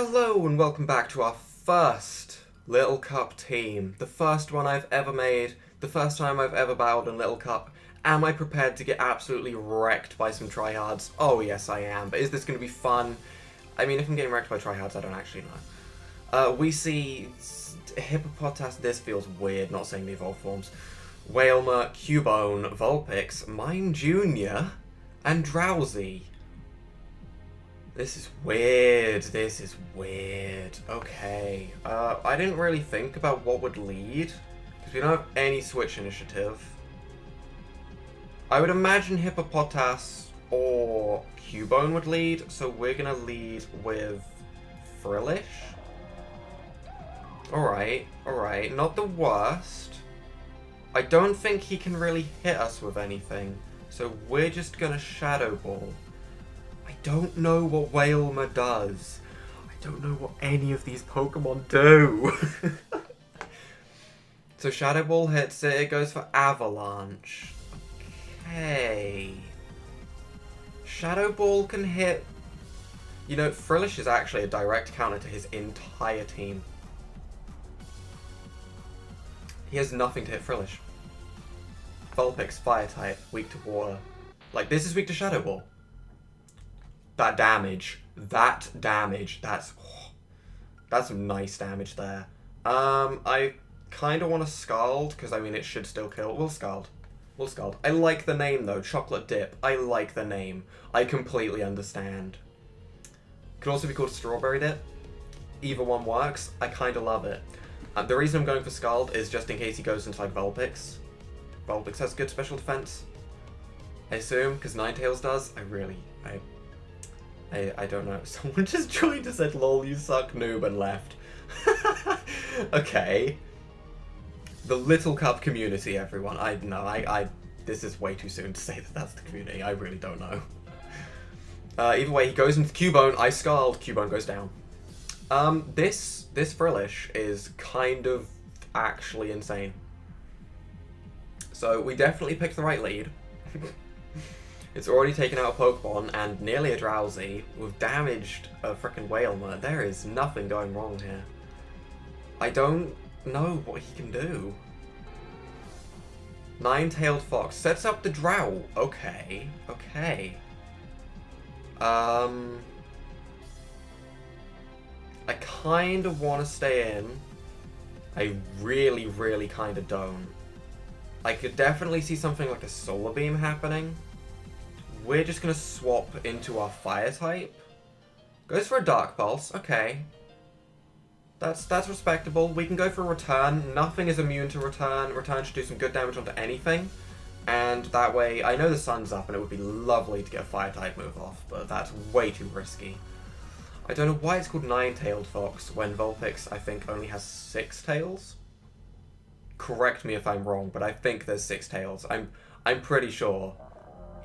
Hello and welcome back to our first Little Cup team. The first one I've ever made, the first time I've ever battled in Little Cup. Am I prepared to get absolutely wrecked by some tryhards? Oh yes I am, but is this going to be fun? I mean, if I'm getting wrecked by tryhards, I don't actually know. We see Hippopotas, this feels weird, not saying the evolved forms. Whalmer, Cubone, Vulpix, Mime Jr., and Drowsy. This is weird. This is weird. Okay. I didn't really think about what would lead, because we don't have any switch initiative. I would imagine Hippopotas or Cubone would lead, so we're gonna lead with Frillish. Alright, alright. Not the worst. I don't think he can really hit us with anything, so we're just gonna Shadow Ball. I don't know what Whalmer does. I don't know what any of these Pokemon do. So Shadow Ball hits it, it goes for Avalanche. Okay. Shadow Ball can hit... You know, Frillish is actually a direct counter to his entire team. He has nothing to hit Frillish. Vulpix, Fire type, weak to water. Like, this is weak to Shadow Ball. That damage, that's some nice damage there. I kind of want to Scald, because I mean it should still kill. We'll Scald. I like the name though, Chocolate Dip. I like the name. I completely understand. Could also be called Strawberry Dip. Either one works. I kind of love it. The reason I'm going for Scald is just in case he goes into like Vulpix. Vulpix has good special defense, I assume, because Ninetales does. I don't know. Someone just joined and said, "Lol, you suck, noob," and left. Okay. The Little Cup community, everyone. This is way too soon to say that that's the community. I really don't know. Either way, he goes into Cubone. I Scald. Cubone goes down. This Frillish is kind of actually insane. So we definitely picked the right lead. It's already taken out a Pokemon and nearly a Drowsy. We've damaged a frickin' Whalmer. There is nothing going wrong here. I don't know what he can do. Nine-tailed Fox sets up the Drow. Okay, okay. I kind of want to stay in. I really, really kind of don't. I could definitely see something like a Solar Beam happening. We're just going to swap into our Fire type. Goes for a Dark Pulse. Okay. That's respectable. We can go for a Return. Nothing is immune to Return. Return should do some good damage onto anything. And that way, I know the sun's up and it would be lovely to get a Fire type move off, but that's way too risky. I don't know why it's called Nine-tailed Fox when Vulpix, I think, only has 6 tails. Correct me if I'm wrong, but I think there's 6 tails. I'm pretty sure.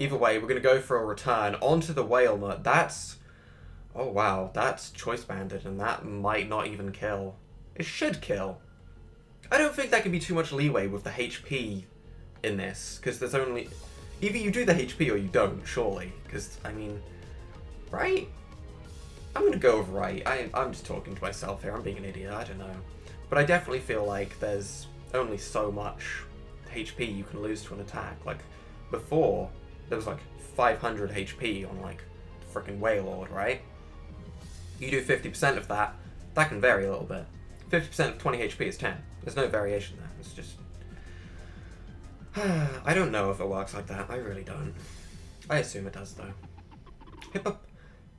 Either way, we're going to go for a Return onto the Whalmer. That's... Oh wow, that's Choice Banded, and that might not even kill. It should kill. I don't think that can be too much leeway with the HP in this, because there's only... Either you do the HP or you don't, surely. Because, I mean... Right? I'm going to go with right. I'm just talking to myself here. I'm being an idiot. I don't know. But I definitely feel like there's only so much HP you can lose to an attack. Like, before, there was like 500 HP on like frickin' Wailord, right? You do 50% of that, that can vary a little bit. 50% of 20 HP is 10. There's no variation there. It's just... I don't know if it works like that. I really don't. I assume it does, though.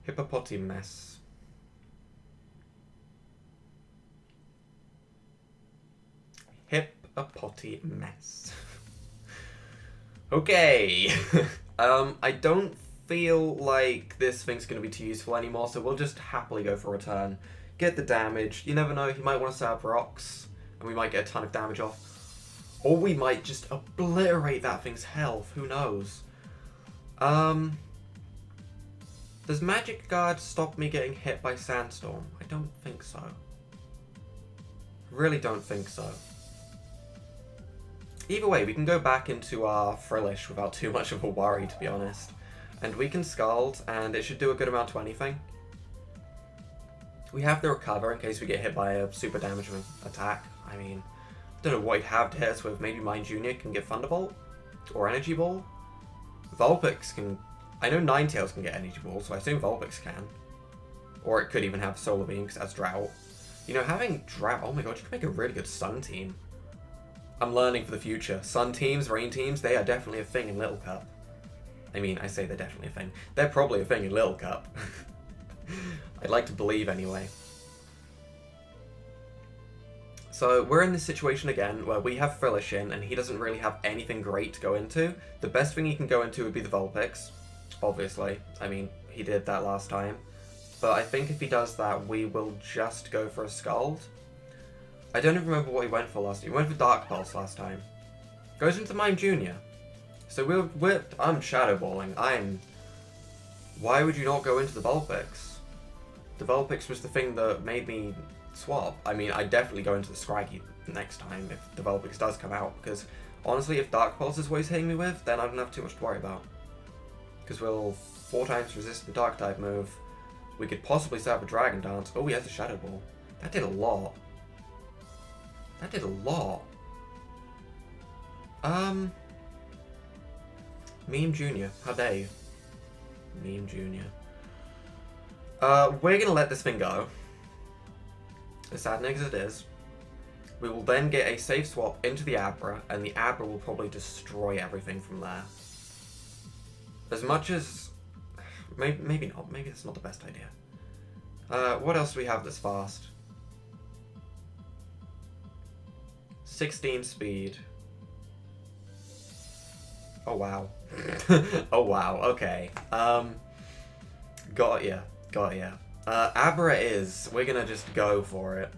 Hippopotamus. Hippopotamus. Okay. I don't feel like this thing's going to be too useful anymore, so we'll just happily go for a Return. Get the damage. You never know, he might want to set up rocks, and we might get a ton of damage off. Or we might just obliterate that thing's health. Who knows? Does Magic Guard stop me getting hit by Sandstorm? I don't think so. Really don't think so. Either way, we can go back into our Frillish without too much of a worry, to be honest. And we can Scald, and it should do a good amount to anything. We have the recover in case we get hit by a super damaging attack. I mean, don't know what he'd have to hit us with. Maybe Mine Jr. can get Thunderbolt? Or Energy Ball? Vulpix can... I know Ninetales can get Energy Ball, so I assume Vulpix can. Or it could even have Solar Beam, because that's Drought. You know, having Drought... Oh my god, you could make a really good Sun team. I'm learning for the future. Sun teams, Rain teams, they are definitely a thing in Little Cup. I mean, I say they're definitely a thing. They're probably a thing in Little Cup. I'd like to believe anyway. So we're in this situation again where we have Frillishin and he doesn't really have anything great to go into. The best thing he can go into would be the Vulpix, obviously. I mean, he did that last time. But I think if he does that, we will just go for a Scald. I don't even remember what he went for last time. He went for Dark Pulse last time. Goes into Mime Jr. So I'm Shadow Balling. Why would you not go into the Vulpix? The Vulpix was the thing that made me swap. I mean, I'd definitely go into the Scraggy next time if the Vulpix does come out, because honestly, if Dark Pulse is what he's hitting me with, then I don't have too much to worry about. Because we'll 4 times resist the Dark type move. We could possibly set up a Dragon Dance. Oh, he has a Shadow Ball. That did a lot. That did a lot. Meme Jr. How dare you? Meme Jr. We're gonna let this thing go. As saddening as it is. We will then get a safe swap into the Abra, and the Abra will probably destroy everything from there. As much as... Maybe not. Maybe that's not the best idea. What else do we have that's fast? 16 speed. Oh wow. Oh wow, okay. Got ya. Abra is. We're gonna just go for it.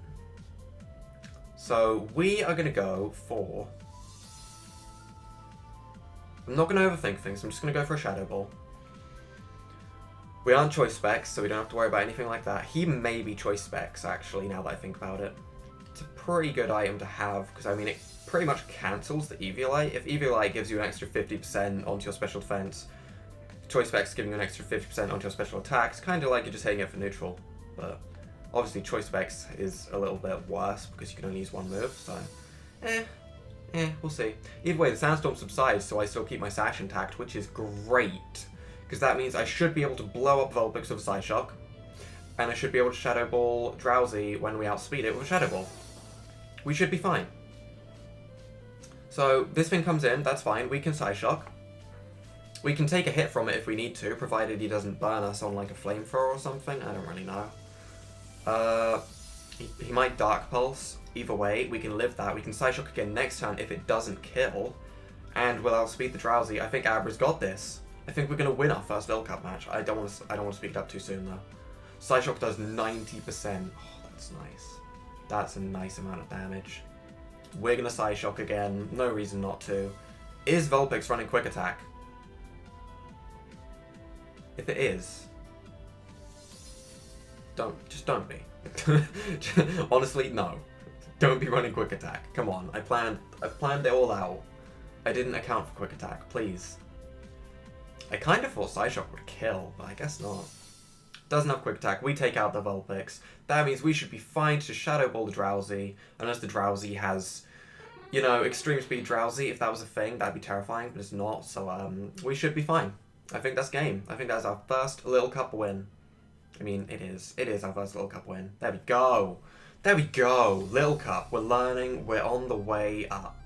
So we are gonna go for... I'm not gonna overthink things, I'm just gonna go for a Shadow Ball. We aren't Choice Specs, so we don't have to worry about anything like that. He may be Choice Specs, actually, now that I think about it. It's a pretty good item to have, because I mean, it pretty much cancels the Eviolite. If Eviolite gives you an extra 50% onto your special defense, Choice Specs giving you an extra 50% onto your special attacks, kind of like you're just hitting it for neutral. But obviously Choice Specs is a little bit worse, because you can only use one move, so... we'll see. Either way, the Sandstorm subsides, so I still keep my Sash intact, which is great. Because that means I should be able to blow up Vulpix with a Psyshock, and I should be able to Shadow Ball Drowsy when we outspeed it with a Shadow Ball. We should be fine. So this thing comes in, that's fine, we can Psyshock. We can take a hit from it if we need to, provided he doesn't burn us on like a flamethrower or something, I don't really know. He might Dark Pulse, either way, we can live that. We can Psyshock again next turn if it doesn't kill, and we'll outspeed the Drowsy. I think Abra's got this. I think we're going to win our first Little Cup match. I don't want to speak it up too soon though. Psyshock does 90%. Oh, that's nice. That's a nice amount of damage. We're going to Psyshock again. No reason not to. Is Vulpix running Quick Attack? If it is, just don't be. Honestly, no. Don't be running Quick Attack. Come on, I planned it all out. I didn't account for Quick Attack, please. I kind of thought Psyshock would kill, but I guess not. Doesn't have Quick Attack, we take out the Vulpix. That means we should be fine to Shadow Ball the Drowsy, unless the Drowsy has, you know, Extreme Speed Drowsy. If that was a thing, that'd be terrifying, but it's not, so we should be fine. I think that's game. I think that's our first Little Cup win. I mean, it is. It is our first Little Cup win. There we go. There we go. Little Cup. We're learning. We're on the way up.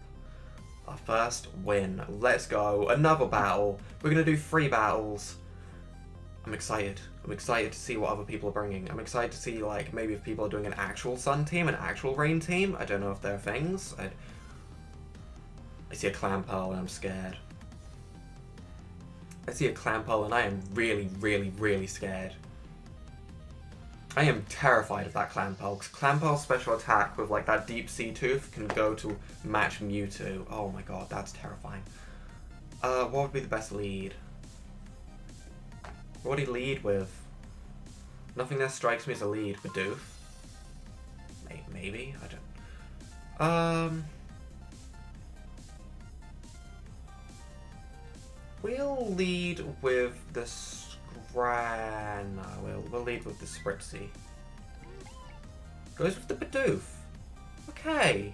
Our first win. Let's go. Another battle. We're going to do 3 battles. I'm excited. I'm excited to see what other people are bringing. I'm excited to see, like, maybe if people are doing an actual Sun team, an actual Rain team. I don't know if there are things. I see a Clamperl and I'm scared. I see a Clamperl and I am really, really, really scared. I am terrified of that Clamperl, because Clamperl's special attack with like that Deep Sea Tooth can go to match Mewtwo. Oh my god, that's terrifying. What would be the best lead? What would he lead with? Nothing that strikes me as a lead. Bidoof? Maybe? I don't... We'll lead with the no, we'll lead with the Spritzee. Goes with the Bidoof. Okay.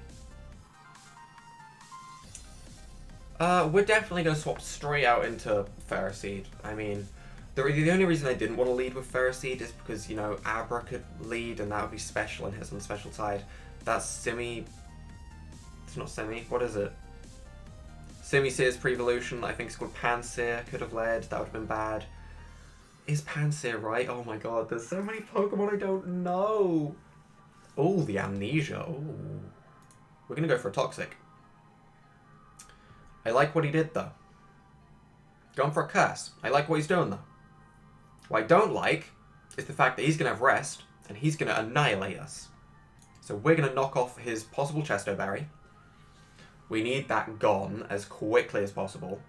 We're definitely going to swap straight out into Ferroseed. I mean, the only reason I didn't want to lead with Ferroseed is because, you know, Abra could lead and that would be special and his on the special side. That's Simi... It's not Simi. What is it? Simi-Seer's pre-evolution. I think it's called Panseer. Could have led. That would have been bad. Is Panseer right? Oh my god, there's so many Pokemon I don't know. Oh, the Amnesia. Oh. We're going to go for a Toxic. I like what he did, though. Going for a Curse. I like what he's doing, though. What I don't like is the fact that he's going to have Rest, and he's going to annihilate us. So we're going to knock off his possible Chesto Berry. We need that gone as quickly as possible.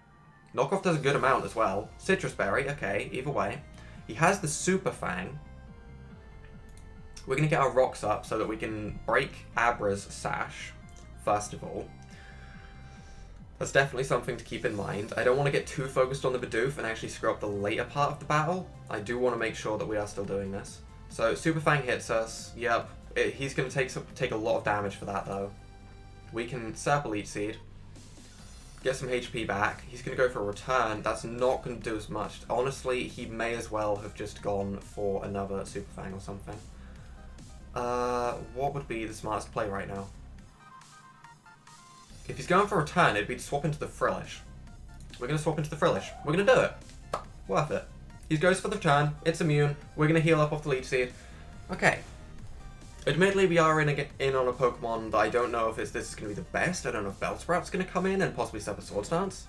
Knockoff does a good amount as well. Citrus Berry, okay, either way. He has the Super Fang. We're going to get our rocks up so that we can break Abra's Sash, first of all. That's definitely something to keep in mind. I don't want to get too focused on the Bidoof and actually screw up the later part of the battle. I do want to make sure that we are still doing this. So, Super Fang hits us. Yep. He's going to take a lot of damage for that, though. We can Serpal Leech Seed. Get some HP back. He's going to go for a return. That's not going to do as much. Honestly, he may as well have just gone for another Super Fang or something. What would be the smartest play right now? If he's going for a return, it'd be to swap into the Frillish. We're going to swap into the Frillish. We're going to do it. Worth it. He goes for the return. It's immune. We're going to heal up off the Leech Seed. Okay. Admittedly, we are in on a Pokemon that I don't know if this is going to be the best. I don't know if Bellsprout's going to come in and possibly step a Swords Dance.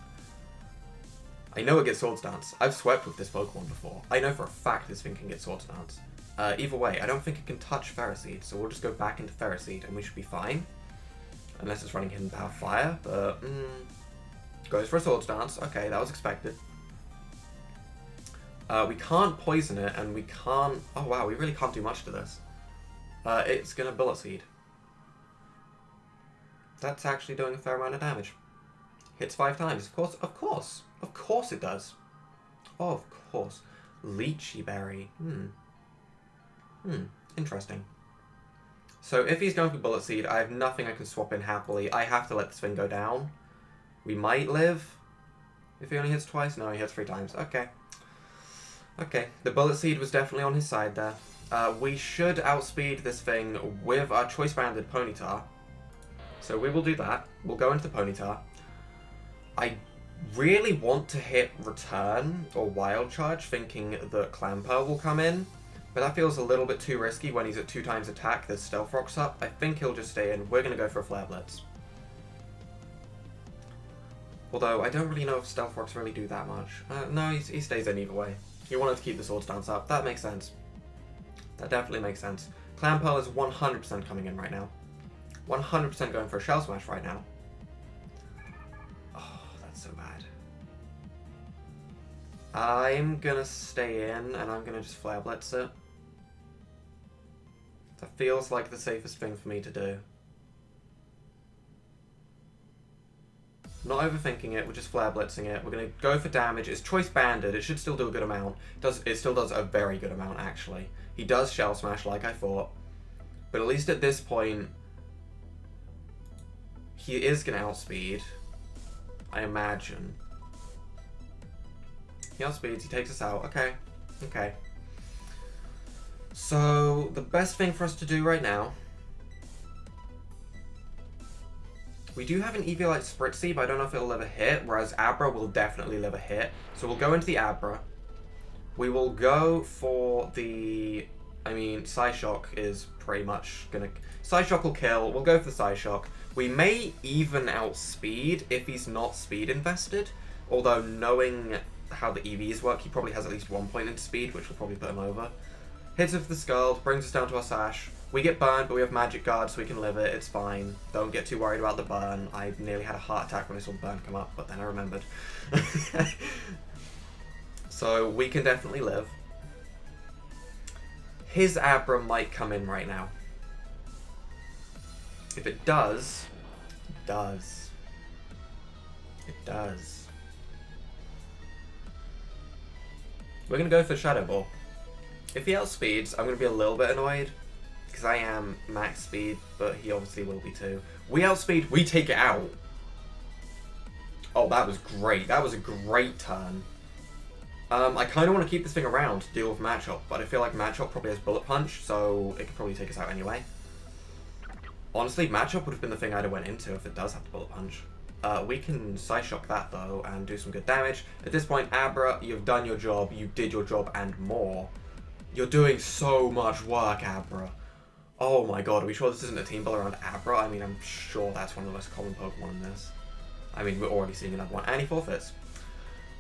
I know it gets Swords Dance. I've swept with this Pokemon before. I know for a fact this thing can get Swords Dance. Either way, I don't think it can touch Ferroseed, so we'll just go back into Ferroseed and we should be fine. Unless it's running Hidden Power Fire, but... goes for a Swords Dance. Okay, that was expected. We can't poison it, and we can't... Oh wow, we really can't do much to this. It's gonna Bullet Seed. That's actually doing a fair amount of damage. Hits 5 times. Of course, of course. Of course it does. Oh, of course. Leechy Berry. Interesting. So if he's going for Bullet Seed, I have nothing I can swap in happily. I have to let this thing go down. We might live. If he only hits twice? No, he hits 3 times. Okay. Okay, the Bullet Seed was definitely on his side there. We should outspeed this thing with our Choice Banded Ponyta. So we will do that. We'll go into the Ponyta. I really want to hit Return or Wild Charge, thinking that Clamper will come in. But that feels a little bit too risky when he's at 2 times attack. There's Stealth Rock's up. I think he'll just stay in. We're going to go for a Flare Blitz. Although, I don't really know if Stealth Rocks really do that much. No, he stays in either way. He wanted to keep the Swords Dance up. That makes sense. That definitely makes sense. Clamperl is 100% coming in right now. 100% going for a Shell Smash right now. Oh, that's so bad. I'm gonna stay in, and I'm gonna just Flare Blitz it. That feels like the safest thing for me to do. Not overthinking it, we're just Flare Blitzing it. We're going to go for damage. It's Choice Banded. It should still do a good amount. It still does a very good amount, actually. He does Shell Smash like I thought. But at least at this point, he is going to outspeed. I imagine. He outspeeds. He takes us out. Okay. Okay. So, the best thing for us to do right now... We do have an Eviolite Spritzy, but I don't know if it'll live a hit, whereas Abra will definitely live a hit. So we'll go into the Abra. We will go for the... I mean, Psyshock is pretty much gonna... Psyshock will kill. We'll go for the Psyshock. We may even outspeed if he's not speed invested. Although, knowing how the EVs work, he probably has at least 1 point into speed, which will probably put him over. Hits with the Scald, brings us down to our Sash. We get burned, but we have Magic Guard, so we can live it. It's fine. Don't get too worried about the burn. I nearly had a heart attack when I saw the burn come up, but then I remembered. So we can definitely live. His Abra might come in right now. If it does, it does. It does. We're going to go for Shadow Ball. If he outspeeds, I'm going to be a little bit annoyed. because I am max speed, but he obviously will be too. We outspeed, we take it out. Oh, that was great. That was a great turn. I kind of want to keep this thing around to deal with Machop, but I feel like Machop probably has Bullet Punch, so it could probably take us out anyway. Honestly, Machop would have been the thing I'd have went into if it does have the Bullet Punch. We can Psy Shock that, though, and do some good damage. At this point, Abra, you've done your job. You did your job and more. You're doing so much work, Abra. Oh my god, are we sure this isn't a team build around Abra? I mean, I'm sure that's one of the most common Pokemon in this. I mean, we're already seeing another one, and he forfeits.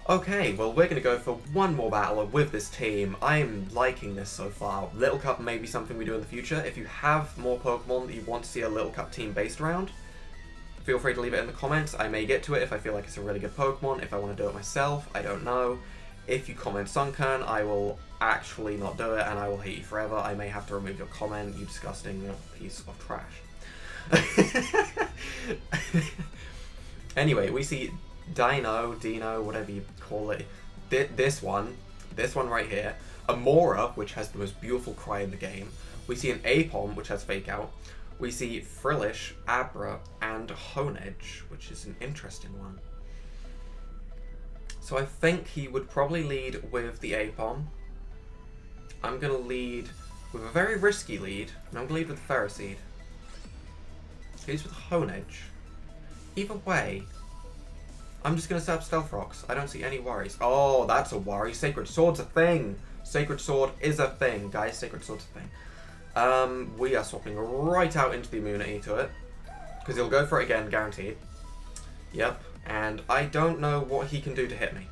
Okay, well, we're going to go for one more battle with this team. I'm liking this so far. Little Cup may be something we do in the future. If you have more Pokemon that you want to see a Little Cup team based around, feel free to leave it in the comments. I may get to it if I feel like it's a really good Pokemon. If I want to do it myself, I don't know. If you comment Sunkern, I will actually not do it, and I will hate you forever. I may have to remove your comment, you disgusting piece of trash. Anyway, we see Dino, whatever you call it. This one right here. Amora, which has the most beautiful cry in the game. We see an Apom, which has Fake Out. We see Frillish, Abra, and Honedge, which is an interesting one. So I think he would probably lead with the Apom. I'm going to lead with a very risky lead, and I'm going to lead with the Ferroseed. He's with Honedge. Either way, I'm just going to set up Stealth Rocks. I don't see any worries. Oh, that's a worry. Sacred Sword's a thing. Sacred Sword is a thing, guys. Sacred Sword's a thing. We are swapping right out into the immunity to it, because he'll go for it again, guaranteed. Yep, and I don't know what he can do to hit me.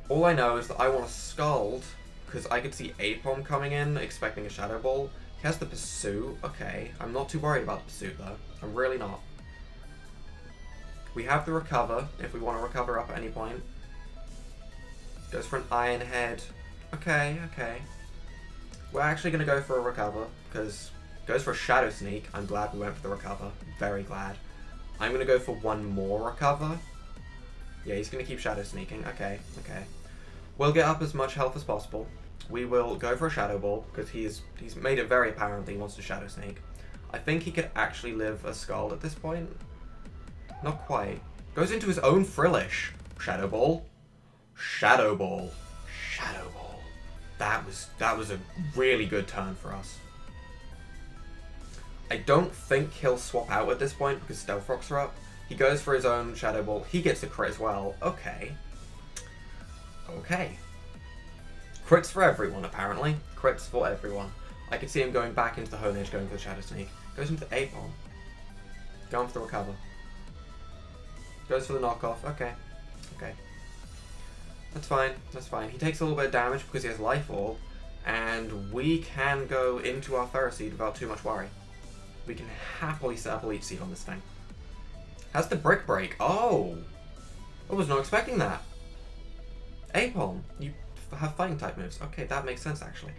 All I know is that I want to Scald, because I could see Apom coming in, expecting a Shadow Ball. He has the Pursuit. Okay, I'm not too worried about the Pursuit, though. I'm really not. We have the Recover, if we want to recover up at any point. Goes for an Iron Head. Okay. We're actually going to go for a Recover, because goes for a Shadow Sneak. I'm glad we went for the Recover. Very glad. I'm going to go for one more Recover. Yeah, he's going to keep Shadow Sneaking. Okay. We'll get up as much health as possible. We will go for a Shadow Ball, because he's made it very apparent that he wants to Shadow Sneak. I think he could actually live a Scald at this point. Not quite. Goes into his own Frillish. Shadow Ball. Shadow Ball. Shadow Ball. That was a really good turn for us. I don't think he'll swap out at this point because Stealth Rocks are up. He goes for his own Shadow Ball. He gets a crit as well. Okay. Crits for everyone, apparently. Crits for everyone. I could see him going back into the Honedge, going for the Shadow Sneak. Goes into the 8-Bomb. Going for the Recover. Goes for the knockoff. Okay. That's fine. He takes a little bit of damage because he has Life Orb, and we can go into our Ferroseed without too much worry. We can happily set up a Leech Seed on this thing. Has the Brick Break. Oh! I was not expecting that. Apom, you have fighting type moves. Okay, that makes sense actually.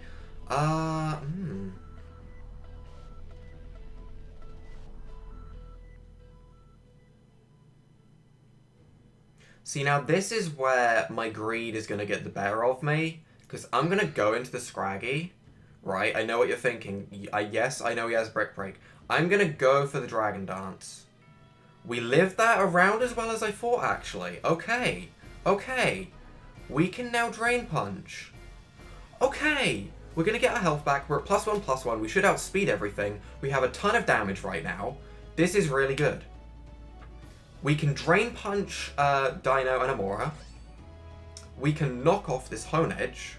See, now this is where my greed is going to get the better of me, because I'm going to go into the Scraggy, right? I know what you're thinking. Yes, I know he has Brick Break. I'm going to go for the Dragon Dance. We lived that around as well as I thought, actually. Okay. We can now Drain Punch. Okay. We're going to get our health back. We're at +1/+1. We should outspeed everything. We have a ton of damage right now. This is really good. We can Drain Punch Dino and Amora. We can knock off this Honedge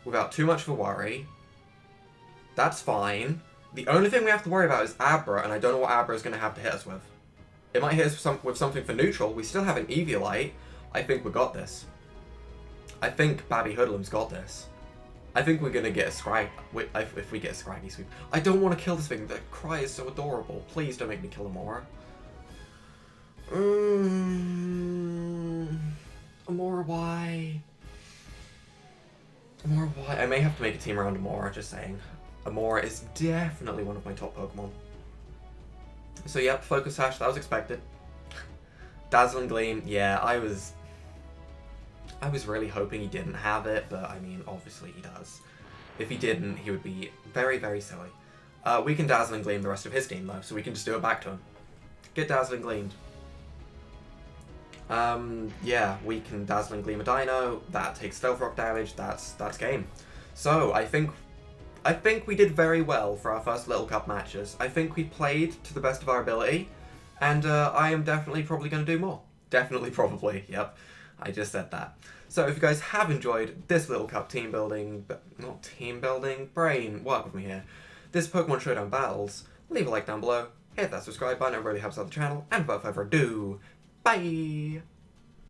without too much of a worry. That's fine. The only thing we have to worry about is Abra, and I don't know what Abra is going to have to hit us with. It might hit us with something for neutral. We still have an Eviolite. I think we got this. I think Babby Hoodlum's got this. I think we're going to get a Scrag... If we get a Scraggy Sweep. I don't want to kill this thing. The cry is so adorable. Please don't make me kill Amora. Amora, why? I may have to make a team around Amora, just saying. Amora is definitely one of my top Pokemon. So yep, Focus Sash, that was expected. Dazzling Gleam, yeah, I was really hoping he didn't have it, but I mean, obviously he does. If he didn't, he would be very, very silly. We can Dazzling Gleam the rest of his team, though, so we can just do it back to him. Get Dazzling Gleamed. Yeah, we can Dazzling Gleam a Dino. That takes Stealth Rock damage. That's game. So, I think we did very well for our first Little Cup matches. I think we played to the best of our ability, and I am definitely probably going to do more. Definitely, probably, yep. I just said that. So if you guys have enjoyed this Little Cup team building, not team building, brain, work with me here, this Pokemon Showdown battles, leave a like down below, hit that subscribe button, it really helps out the channel, and without further ado, bye!